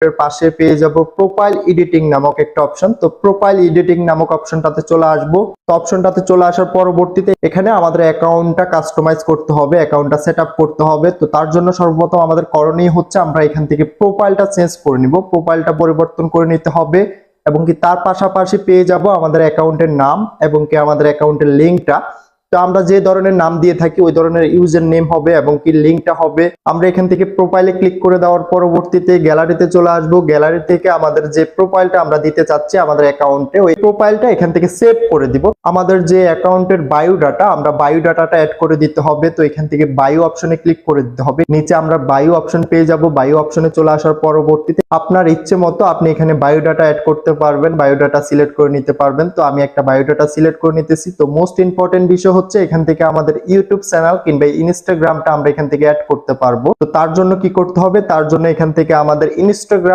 এর পাশে পেয়ে যাব প্রোফাইল এডিটিং নামক একটা অপশন। তো প্রোফাইল এডিটিং নামক অপশনটাতে চলে আসবো। তো অপশনটাতে চলে আসার পরবর্তীতে এখানে আমাদের অ্যাকাউন্টটা কাস্টমাইজ করতে হবে, অ্যাকাউন্টটা সেট আপ করতে হবে। তো তার জন্য সর্বপ্রথম আমাদের করণীয় হচ্ছে আমরা এখান থেকে প্রোফাইলটা চেঞ্জ করে নিব, প্রোফাইলটা পরিবর্তন করে নিতে হবে এবং কি তার পাশাপাশি পেয়ে যাব আমাদের অ্যাকাউন্টের নাম এবং কি আমাদের অ্যাকাউন্টের লিঙ্কটা। তো আমরা যে ধরনের নাম দিয়ে থাকি ওই ধরনের ইউজার নেম হবে এবং কি লিঙ্কটা হবে। আমরা এখান থেকে প্রোফাইলে ক্লিক করে দেওয়ার পরবর্তীতে গ্যালারিতে চলে আসব। গ্যালারি থেকে আমাদের যে প্রোফাইলটা আমরা দিতে চাচ্ছি আমাদের অ্যাকাউন্টে, ওই প্রোফাইলটা এখান থেকে সেভ করে দিব। আমাদের যে অ্যাকাউন্টের বায়োডাটা, আমরা বায়োডাটাটা অ্যাড করে দিতে হবে। তো এখান থেকে বায়ো অপশনে ক্লিক করে দিতে হবে। নিচে আমরা বায়ো অপশন পেয়ে যাব। বায়ো অপশনে চলে আসার পরবর্তীতে আপনার ইচ্ছে মতো আপনি এখানে বায়োডাটা অ্যাড করতে পারবেন, বায়োডাটা সিলেক্ট করে নিতে পারবেন। তো আমি একটা বায়োডাটা সিলেক্ট করে নিতেছি। তো মোস্ট ইম্পর্টেন্ট বিষয় হচ্ছে এখান থেকে আমাদের ইউটিউব চ্যানেল কিংবা ইনস্টাগ্রামটা আমরা এখান থেকে অ্যাড করতে পারবো। তো তার জন্য কি করতে হবে, তার জন্য এখান থেকে আমাদের ইনস্টাগ্রাম